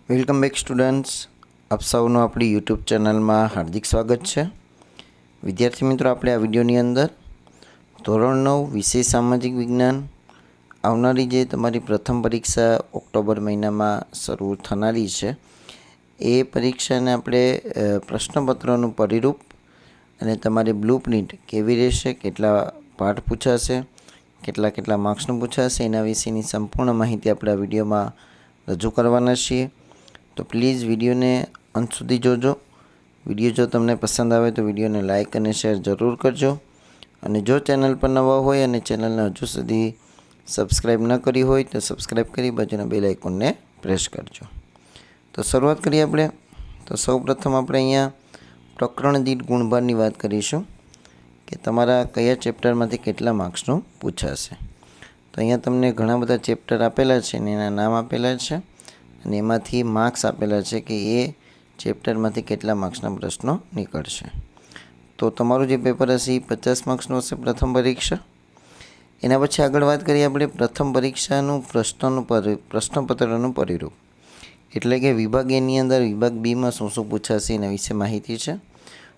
Welcome back students, આપ સૌનું આપણી યુટ્યુબ ચેનલમાં હાર્દિક સ્વાગત છે. વિદ્યાર્થી મિત્રો, આપણે આ વિડીયોની અંદર ધોરણ 9 વિષય સામાજિક વિજ્ઞાન આવનારી જે તમારી પ્રથમ પરીક્ષા ઓક્ટોબર મહિનામાં શરૂ થનારી છે એ પરીક્ષાને આપણે પ્રશ્નપત્રનું પરિરૂપ અને તમારી બ્લુ પ્રિન્ટ કેવી રહેશે, કેટલા પાઠ પૂછાશે, કેટલા માર્ક્સનું પૂછાશે, એના વિશેની સંપૂર્ણ માહિતી આપણે આ વિડીયોમાં રજૂ કરવાના છીએ. તો પ્લીઝ વિડીયોને અંત સુધી જોજો. વિડીયો જો તમને પસંદ આવે તો વિડીયોને લાઇક અને શેર જરૂર કરજો. અને જો ચેનલ પર નવા હોય અને ચેનલને હજુ સુધી સબસ્ક્રાઈબ ન કરી હોય તો સબસ્ક્રાઈબ કરી બાજુના બેલ આઇકોનને પ્રેસ કરજો. તો શરૂઆત કરીએ આપણે. તો સૌપ્રથમ આપણે અહીંયા પ્રકરણ દીઠ ગુણભારની વાત કરીશું કે તમારા કયા ચેપ્ટરમાંથી કેટલા માર્ક્સનું પૂછાશે. તો અહીંયા તમને ઘણા બધા ચેપ્ટર આપેલા છે અને એના નામ આપેલા છે અને એમાંથી માર્ક્સ આપેલા છે કે એ ચેપ્ટરમાંથી કેટલા માર્ક્સના પ્રશ્નો નીકળશે. તો તમારું જે પેપર હશે એ 50 માર્ક્સનું હશે પ્રથમ પરીક્ષા. એના પછી આગળ વાત કરીએ આપણે પ્રથમ પરીક્ષાનું પ્રશ્નપત્રનું પરિરૂપ. એટલે કે વિભાગ એની અંદર વિભાગ બીમાં શું પૂછાશે એના વિશે માહિતી છે.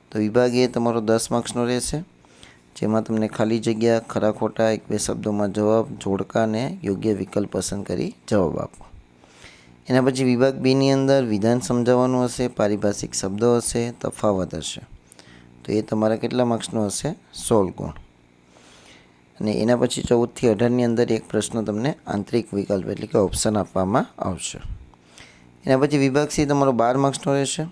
તો વિભાગ એ તમારો 10 માર્ક્સનો રહેશે, જેમાં તમને ખાલી જગ્યા, ખરા ખોટા, 1-2 શબ્દોમાં જવાબ, જોડકા અને યોગ્ય વિકલ્પ પસંદ કરી જવાબ આપો. એના પછી વિભાગ બીની અંદર વિધાન સમજાવવાનું હશે, પારિભાષિક શબ્દો હશે, તફાવત હશે. તો એ તમારા કેટલા માર્ક્સનું હશે? 16 ગુણ. અને એના પછી 14 થી 18ની અંદર એક પ્રશ્ન તમને આંતરિક વિકલ્પ એટલે કે ઓપ્શન આપવામાં આવશે. એના પછી વિભાગ સી તમારો 12 માર્ક્સનો રહેશે.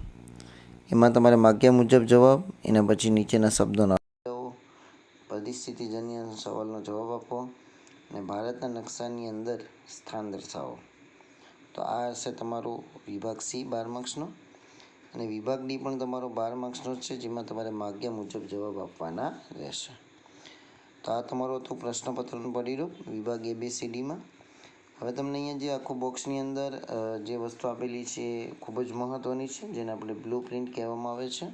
એમાં તમારે માગ્યા મુજબ જવાબ, એના પછી નીચેના શબ્દોનો પરિસ્થિતિજન્ય સવાલનો જવાબ આપો અને ભારતના નકશાની અંદર સ્થાન દર્શાવો. તો આ હશે તમારું વિભાગ સી 12 માર્ક્સનો. અને વિભાગ ડી પણ તમારો 12 માર્ક્સનો છે, જેમાં તમારે માગ્યા મુજબ જવાબ આપવાના રહેશે. તો આ તમારું હતું પ્રશ્નપત્રનું પરિરૂપ વિભાગ ABCDમાં. હવે તમને અહીંયા જે આખું બોક્સની અંદર જે વસ્તુ આપેલી છે એ ખૂબ જ મહત્ત્વની છે, જેને આપણે બ્લુ પ્રિન્ટ કહેવામાં આવે છે.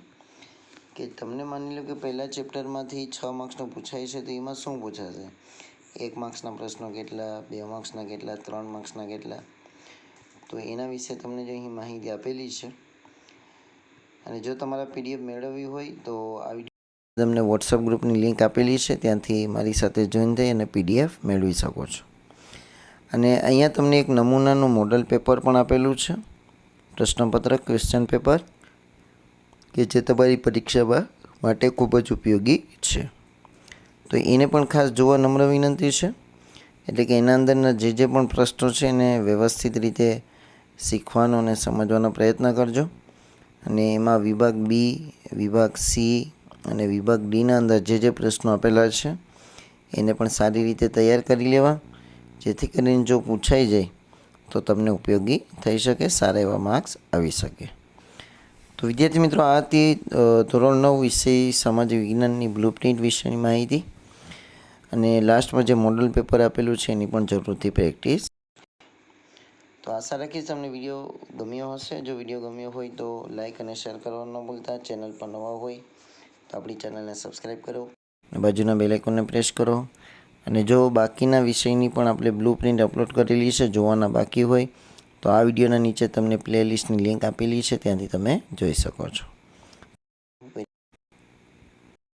કે તમને માની લો કે પહેલા ચેપ્ટરમાંથી 6 માર્ક્સનું પૂછાય છે, તો એમાં શું પૂછાશે? 1 માર્ક્સના પ્રશ્નો કેટલા, 2 માર્ક્સના કેટલા, 3 માર્ક્સના કેટલા. તો એના વિશે તમને જો અહીં માહિતી આપેલી છે. અને જો તમારા PDF મેળવવી હોય તો આ વિડીયો તમને વોટ્સઅપ ગ્રુપની લિંક આપેલી છે, ત્યાંથી મારી સાથે જોઈન થઈ અને PDF મેળવી શકો છો. અને અહીંયા તમને એક નમૂનાનું મોડલ પેપર પણ આપેલું છે, પ્રશ્નપત્ર ક્વેશ્ચન પેપર, કે જે તમારી પરીક્ષા માટે ખૂબ જ ઉપયોગી છે. તો એને પણ ખાસ જોવા નમ્ર વિનંતી છે. એટલે કે એના અંદરના જે પણ પ્રશ્નો છે એને વ્યવસ્થિત રીતે શીખવાનો અને સમજવાનો પ્રયત્ન કરજો. અને એમાં વિભાગ બી, વિભાગ સી અને વિભાગ ડીના અંદર જે પ્રશ્નો આપેલા છે એને પણ સારી રીતે તૈયાર કરી લેવા, જેથી કરીને જો પૂછાઈ જાય તો તમને ઉપયોગી થઈ શકે, સારા એવા માર્ક્સ આવી શકે. તો વિદ્યાર્થી મિત્રો, આ હતી ધોરણ 9 વિષય સામાજિક વિજ્ઞાનની બ્લુ પ્રિન્ટ વિશેની માહિતી. અને લાસ્ટમાં જે મોડલ પેપર આપેલું છે એની પણ જરૂરથી પ્રેક્ટિસ. તો આશા રાખીશ તમને વિડીયો ગમ્યો હશે. જો વિડીયો ગમ્યો હોય તો લાઇક અને શેર કરવાનું ન ભૂલતા. ચેનલ પર નવા હોય તો આપણી ચેનલને સબસ્ક્રાઈબ કરો અને બાજુના બેલ આઇકોનને પ્રેસ કરો. અને જો બાકીના વિષયની પણ આપણે બ્લુ પ્રિન્ટ અપલોડ કરેલી છે, જોવાના બાકી હોય તો આ વિડીયોના નીચે તમને પ્લેલિસ્ટની લિંક આપેલી છે, ત્યાંથી તમે જોઈ શકો છો.